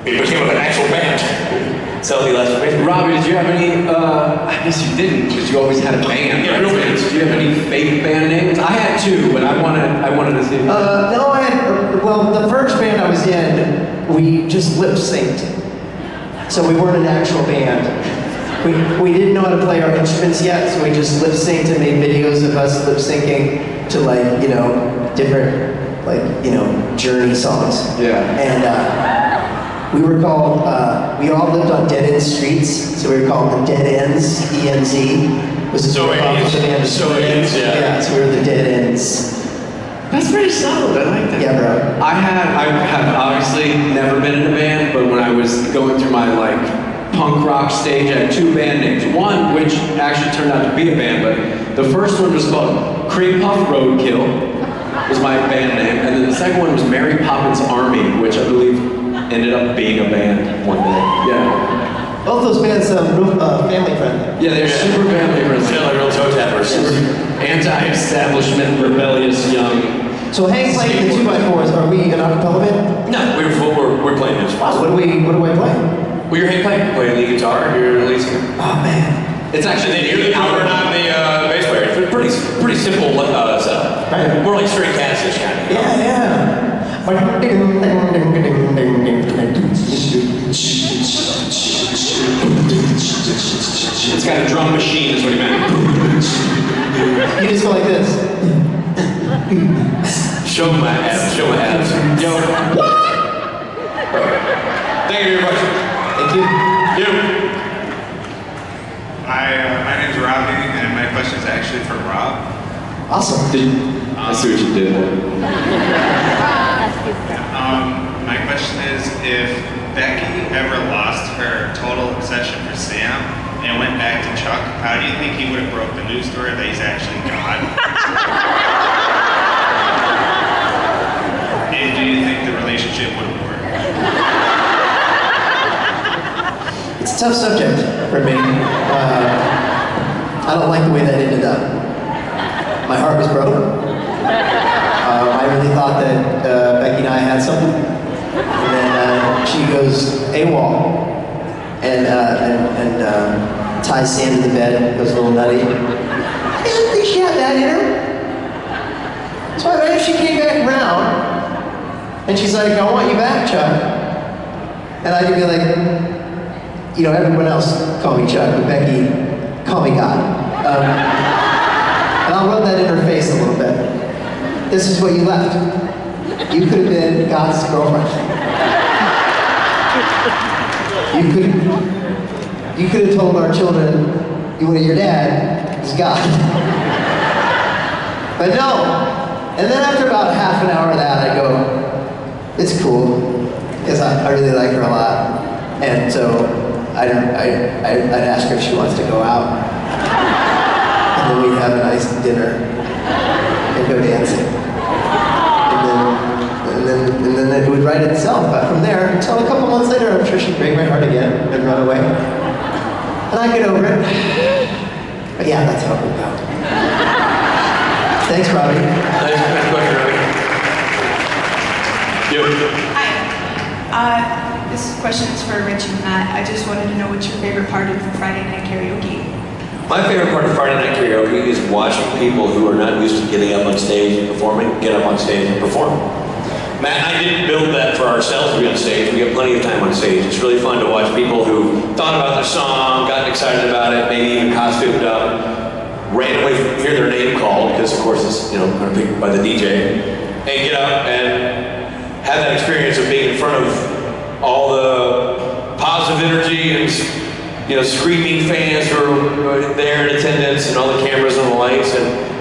It became an actual band. Self-elastic. Robbie, did you have any, I guess you didn't, because you always had a band. Yeah, real bands. Did you have any fake band names? I had two, but I wanted to see. No, I had, well, the first band I was in, we just lip-synced. So we weren't an actual band. We didn't know how to play our instruments yet, so we just lip-synced and made videos of us lip-syncing to, like, you know, different, like, you know, Journey songs. Yeah. And, we were called, we all lived on dead-end streets, so we were called the Dead Ends, E-N-Z. So we were the Dead Ends. That's pretty solid, I like that. Yeah, bro. I have obviously never been in a band, but when I was going through my, like, punk rock stage, I had two band names. One, which actually turned out to be a band, but the first one was called Cream Puff Roadkill, was my band name, and then the second one was Mary Poppins Army, which I believe ended up being a band one day. Yeah. Both those bands real family friendly. Yeah, they're super family friendly. Sound like real toe tappers. Anti-establishment, rebellious, young. So Hank playing the 2x4s, are we an acapella band? No, we're playing this. Wow, what do I play? Well, you're Hank playing. Playing lead guitar, you're lead singer. Oh man. It's actually And then you're the drummer and I'm the bass player. It's pretty simple setup. Right. More like Stray Cats-ish kind of. Yeah. It's got a drum machine, is what he meant. You just go like this. Show my abs. Yo. Thank you very much. Thank you. You. My name's Robbie, and my question is actually for Rob. Awesome. I see what you did there. My question is, if Becky ever lost her total obsession for Sam and went back to Chuck, how do you think he would have broke the news story that he's actually God? And do you think the relationship would have worked? It's a tough subject for me. I don't like the way that ended up. My heart was broken. I really thought that Becky and I had something. And then she goes AWOL and ties Sam to the bed, goes a little nutty. I didn't think she had that in her. So I she came back around and she's like, I want you back, Chuck. And I could be like, you know, everyone else call me Chuck, but Becky, call me God. And I'll rub that in her face a little bit. This is what you left. You could have been God's girlfriend. You could have told our children your dad is God. But no. And then after about half an hour of that, I go, it's cool, because I really like her a lot. And so I'd ask her if she wants to go out. And then we'd have a nice dinner and go dancing. And then it would write itself. But from there, until a couple months later, I'm sure she'd break my heart again and run away. And I'd get over it. But yeah, that's how it would go. Thanks, Robbie. Nice question, Robbie. You. Hi. This question is for Rich and Matt. I just wanted to know what's your favorite part of Friday night karaoke? My favorite part of Friday night karaoke is watching people who are not used to getting up on stage and performing, get up on stage and perform. Matt and I didn't build that for ourselves to be on stage. We have plenty of time on stage. It's really fun to watch people who thought about their song, gotten excited about it, maybe even costumed up, randomly hear their name called, because of course it's, you know, kind of picked by the DJ, and get up and have that experience of being in front of all the positive energy and, you know, screaming fans who are there in attendance and all the cameras and the lights, and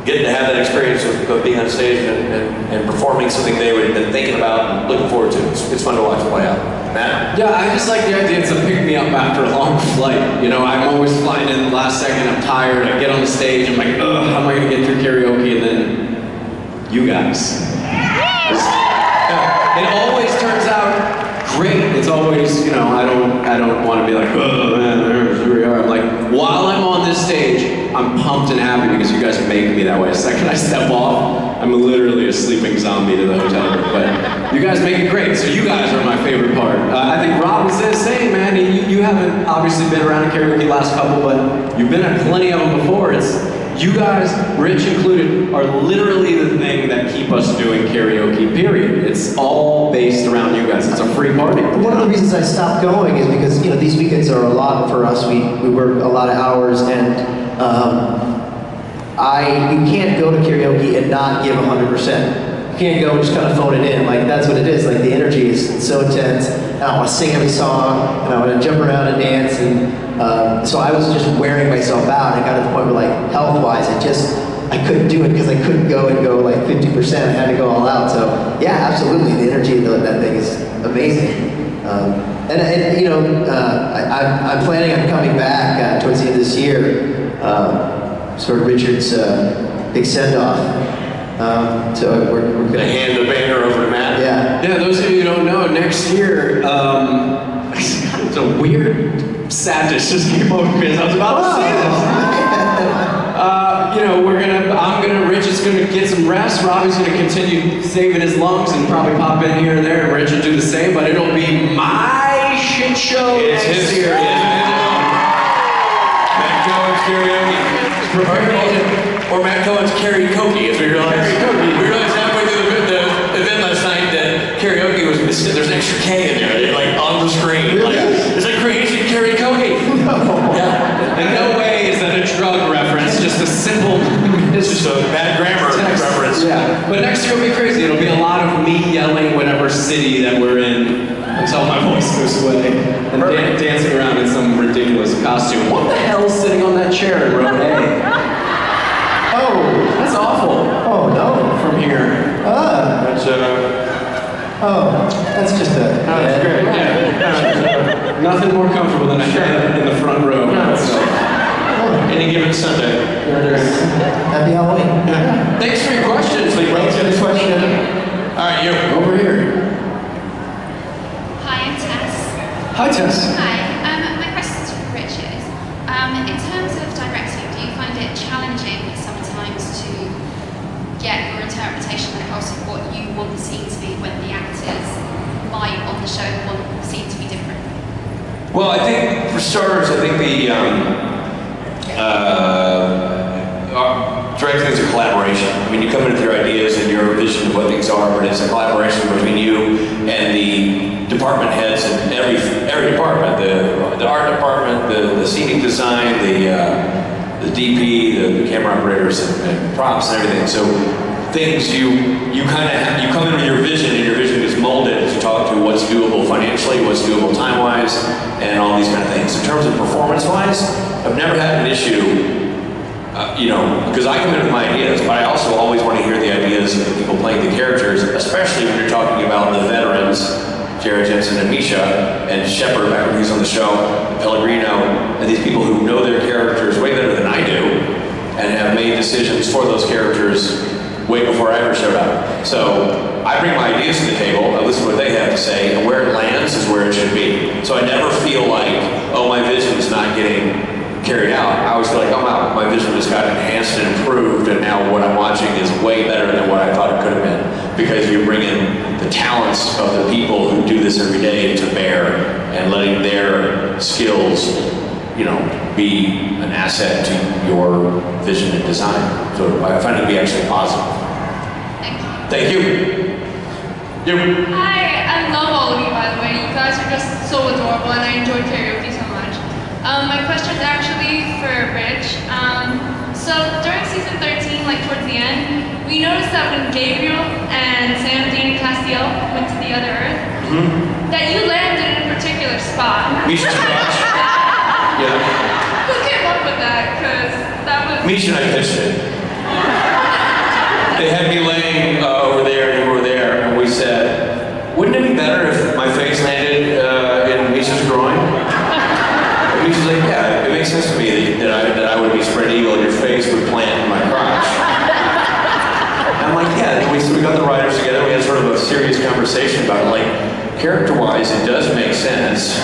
getting to have that experience of being on stage and performing something they would have been thinking about and looking forward to. It's fun to watch play out. Matt? Yeah, I just like the idea it's a pick-me-up after a long flight. You know, I'm always flying in the last second, I'm tired, I get on the stage, I'm like, ugh, how am I gonna get through karaoke? And then, you guys. It always turns out great. It's always, you know, I don't want to be like, oh man, here we are. I'm like, while I'm on this stage, I'm pumped and happy because you guys are making me that way. The second I step off, I'm literally a sleeping zombie to the hotel room, but you guys make it great, so you guys are my favorite part. I think Rob was the same, man. You haven't obviously been around karaoke the last couple, but you've been at plenty of them before. You guys, Rich included, are literally the thing that keep us doing karaoke, period. It's all based around you guys. It's a free party. One of the reasons I stopped going is because, you know, these weekends are a lot for us. We work a lot of hours, and you can't go to karaoke and not give 100%. You can't go and just kind of phone it in. Like, that's what it is. Like, the energy is so intense, and I want to sing every song, and I want to jump around and dance, and so I was just wearing myself out, and I got to the point where, like, health-wise, I couldn't do it because I couldn't go and go like 50%. I had to go all out. So yeah, absolutely, the energy of that thing is amazing. And you know, I'm planning on coming back towards the end of this year, sort of Richard's big send-off. So we're gonna hand the banner over to Matt. Yeah. Yeah, those of you who don't know, next year, it's a weird sadness just came over me as I was about to say this. You know, Rich is gonna get some rest. Robbie's gonna continue saving his lungs and probably pop in here and there, and Rich will do the same, but it'll be my shit show It's next his year. Matt Cohen's karaoke. Or Matt Cohen's karaoke, as we realized. We realized halfway through the event last night that karaoke was missing. There's an extra K in there, like on the screen. Really? It's like creation karaoke. No. Yeah. In no way is that a drug reference, just a simple... It's just a bad grammar reference. Yeah, but next year will be crazy. It'll be a lot of me yelling whatever city that we're in until my voice goes away. And dancing around in some ridiculous costume. What the hell's sitting on that chair in row A? Oh, that's awful. Oh no. From here. That's That's just a. that's great. Yeah. Nothing more comfortable than a head in the front row. So. Any given Sunday. Happy Halloween. Yeah. Thanks for your questions. Thanks for the question. All right, you. Over here. Hi, I'm Tess. Hi, Tess. Hi. My question is for Richard. In terms of directing, do you find it challenging sometimes to get your interpretation across of what you want the scene to be when the actors might on the show want the scene to be different? Well, I think for starters, I think the directing is a collaboration. I mean, you come in with your ideas and your vision of what things are, but it's a collaboration between you and the department heads in every department. The art department, the scenic design, the DP, the camera operators, and props and everything. So things you come in with your vision, and your vision is molded as you talk to what's doable financially, what's doable time-wise, and all these kind of things. In terms of performance-wise, I've never had an issue, because I come in with my ideas, but I also always want to hear the ideas of the people playing the characters, especially when you're talking about the veterans, Jared Jensen and Misha, and Shepard, back when he was on the show, Pellegrino, and these people who know their characters way better than I do, and have made decisions for those characters way before I ever showed up. So I bring my ideas to the table, I listen to what they have to say, and where it lands is where it should be. So I never feel like, oh, my vision is not getting carried out. I always feel like, oh wow, my vision just got enhanced and improved, and now what I'm watching is way better than what I thought it could have been. Because you bring in the talents of the people who do this every day to bear, and letting their skills, be an asset to your vision and design. So I find it to be actually positive. Thank you. Thank you. You. Hi, I love all of you, by the way. You guys are just so adorable, and I enjoy karaoke so much. My question is actually for Rich. So during season 13, like towards the end, we noticed that when Gabriel and Sam, Dean, and Castiel went to the other Earth, that you landed in a particular spot. Misha's crotch. Yeah. Who came up with that? Because that was... Misha and I pitched it. They had me laying over there, and you were there, and we said, wouldn't it be better if my face landed in Misha's groin? And Misha's like, yeah, it makes sense to me that I would be spread eagle and your face would plant in my crotch. And I'm like, yeah, and so we got the writers together, we had sort of a serious conversation about it, like, character-wise, it does make sense,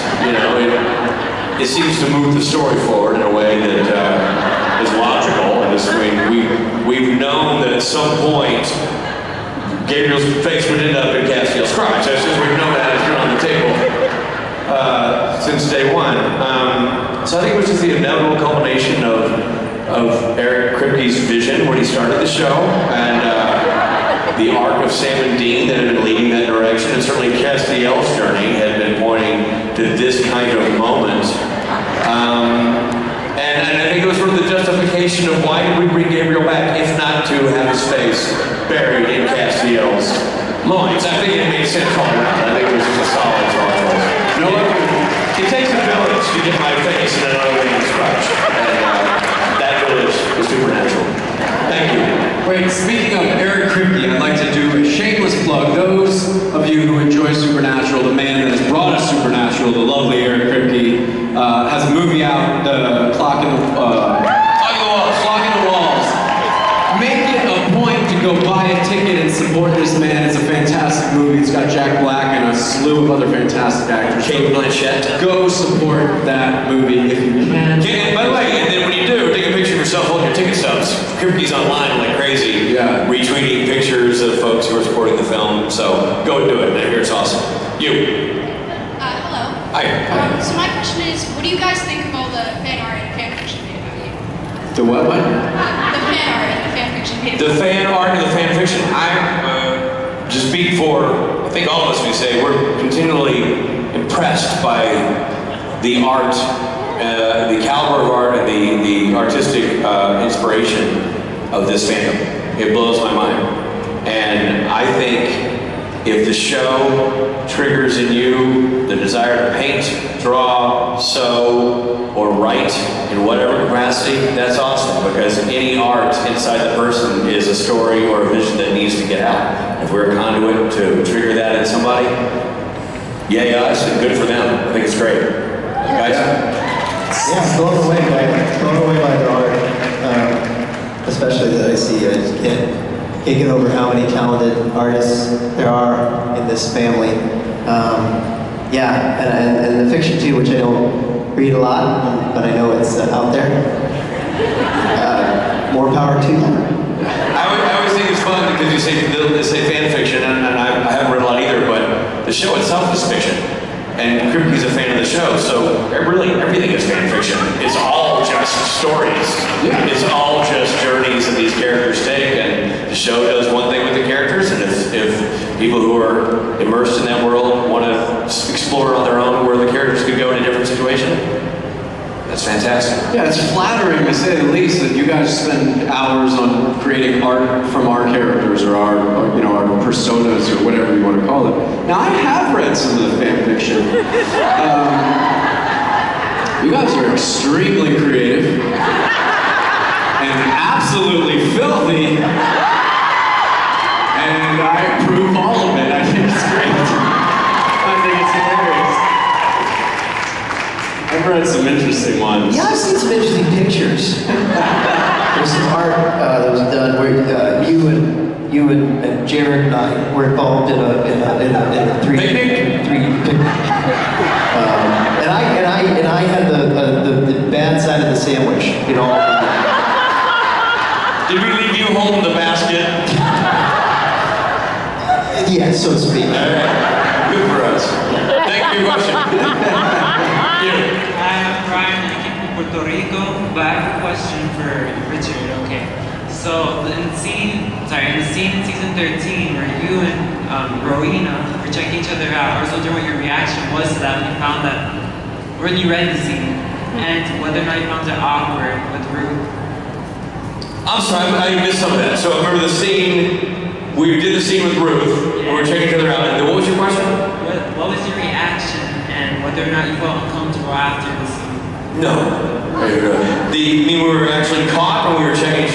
it seems to move the story forward in a way that is logical and this. I mean, we've known that at some point, Gabriel's face would end up in Castiel's crotch. That's just, we've known that, it's been on the table since day one. So I think it was just the inevitable culmination of Eric Kripke's vision when he started the show, and the arc of Sam and Dean that had been leading that direction, and certainly Castiel's journey had been pointing to this kind of moment. And I think it was sort of the justification of why did we bring Gabriel back, if not to have his face buried in Castiel's loins. I think it made sense all around. I think it was just a solid choice. No, it takes a village to get my face in another man's crotch. And that village is supernatural. Thank you. Wait, speaking of Eric Kripke, I'd like to do a shameless plug. Those of you who enjoy Supernatural, the man that has brought us Supernatural, the lovely Eric Kripke, has a movie out, The Clock in the Walls. Make it a point to go buy a ticket and support this man. It's a fantastic movie. It's got Jack Black and a slew of other fantastic actors. Kate Blanchett. Go support that movie if you can. And by the way, and then when you do, take a picture of yourself holding your ticket stubs. Kripke's online like crazy, retweeting pictures of folks who are supporting the film. So go and do it. I hear it's awesome. You. Hello. Hi. So my question is, what do you guys think of all the fan art and fan fiction made about you? The what? The fan art and the fan fiction made The fan art and the fan fiction. I just speak for, I think all of us would say, we're continually impressed by the art, the caliber of art, and the artistic inspiration of this fandom. It blows my mind. And I think if the show triggers in you the desire to paint, draw, sew, or write in whatever capacity, that's awesome, because any art inside the person is a story or a vision that needs to get out. If we're a conduit to trigger that in somebody, yay us and good for them. I think it's great. Guys? Yeah, blown away by the art, especially that I see. I just can't get over how many talented artists there are in this family. And the fiction too, which I don't read a lot, but I know it's out there. More power to them. I always think it's fun because you say fan fiction, and I haven't read a lot either, but the show itself is fiction. And Kripke's a fan of the show, so really everything is fan fiction. It's all just stories. Yeah. It's all just journeys that these characters take, and the show does one thing with the characters, and if people who are immersed in that world want to explore on their own where the characters could go in a different situation, that's fantastic. Yeah, it's flattering to say the least that you guys spend hours on creating art from our characters or our personas or whatever you want to call it. Now, I have read some of the fan fiction. You guys are extremely creative and absolutely filthy, and I approve all of it. I think it's great. I think it's hilarious. I've read some interesting ones. Yeah, I've seen some interesting pictures. There's some art that was done where you and Jared and I were involved in a three picnic. And I had the bad side of the sandwich, you know. Did we leave you holding the basket? Yeah, so to speak. All right. Good for us. Thank you for your question. I'm Brian, I came from Puerto Rico, but I have a question for Richard, okay. So in the scene in season 13 where you and Rowena were checking each other out, I was wondering what your reaction was to that when you read the scene, and whether or not you found it awkward with Ruth. I'm sorry, I missed some of that. So I remember the scene, we did the scene with Ruth, and we were checking each other out, and then what was your question? What was your reaction, and whether or not you felt uncomfortable after the scene? No. You mean we were actually caught when we were checking each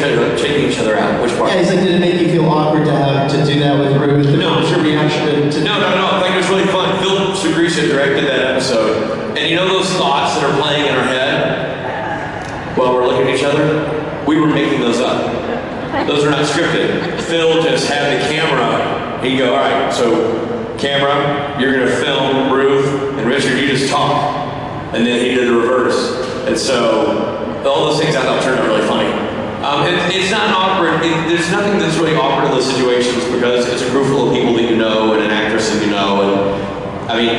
other out? Which part? Yeah, he's like, did it make you feel awkward to do that with Ruth? No. What was your reaction to No. I think it was really fun. Phil Segrisha directed that episode. And you know those thoughts that are playing in our head while we're looking at each other? We were making those up. Those are not scripted. Phil just had the camera. He'd go, all right, so camera, you're going to film Ruth, and Richard, you just talk. And then he did the reverse. And so all those things I thought turned out really funny. It's not awkward. There's nothing that's really awkward in those situations because it's a group full of people that you know and an actress that you know. And I mean,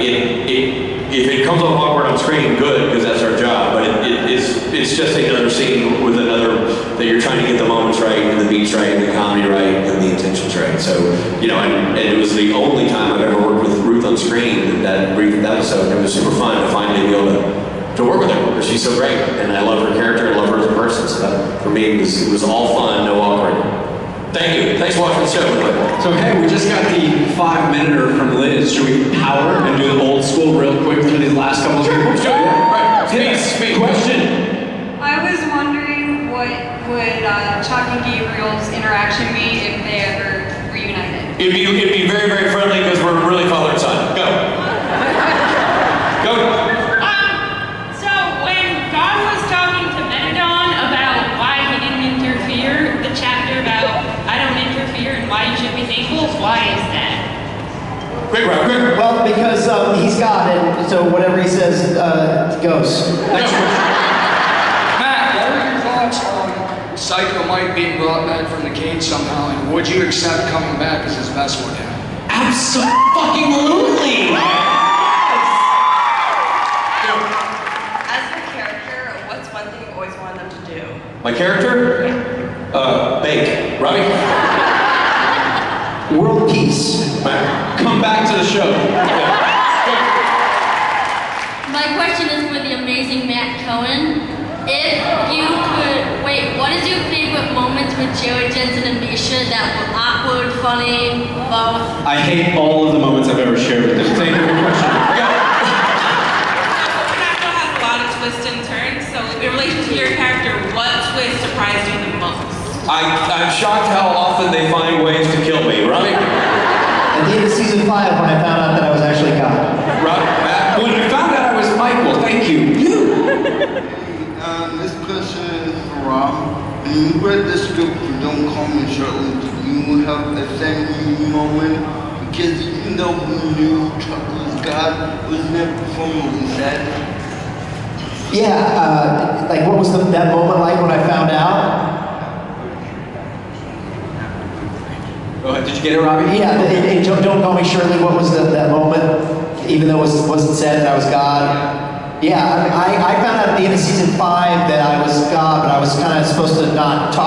if it comes off awkward on screen, good, because that's our job. But it's just another scene with another that you're trying to get the moments right, and the beats right, and the comedy right, and the intentions right. So, you know, and it was the only time I've ever worked with Ruth on screen, that brief episode. It was super fun to finally be able to work with her, because she's so great, and I love her character and I love her as a person. So that, for me, it was all fun, no awkward. Thank you. Thanks for watching the show. So hey, we just got the 5-minuter from Liz. Should we power and do the old school real quick through these last couple of people? Sure. Yeah. Right. Speed. Question. I was wondering what would Chuck and Gabriel's interaction be if they ever reunited? It'd be very, very friendly because we're really father and son. Go. Go. So when God was talking to Menadon about why he didn't interfere, the chapter about I don't interfere and why you should be thankful, why is that? Quick, Rob. Well, because he's God, and so whatever he says goes. Next question. Matt, what are your thoughts on Psycho Mike being brought back from the cage somehow, and would you accept coming back as his best one now? Absolutely. As a character, what's one thing you always wanted them to do? My character? Bake. Robbie? World peace. Come back to the show. My question is for the amazing Matt Cohen. If you could, wait, what is your favorite moments with Jared Jensen and Misha that were awkward, funny, both? I hate all of the moments I've ever shared with them. Thank you for your question. That show has a lot of twists and turns, so in relation to your character, what twist surprised you the most? I'm shocked how often they find ways to kill me, Robbie. At the end of season 5, when I found out that I was actually God. Matt, when you found out I was Michael, thank you. This question is for Rob. When you read the script for Don't Call Me Shirley, did you have a same moment? Because even though we knew Chuck was God, it was never formally said. Yeah, like what was that moment like when I found out? Go ahead, did you get it, Robbie? Yeah, Don't Call Me Shirley, what was that moment? Even though it wasn't said that I was God? Yeah, I found out at the end of season 5 that I was God, but I was kind of supposed to not talk.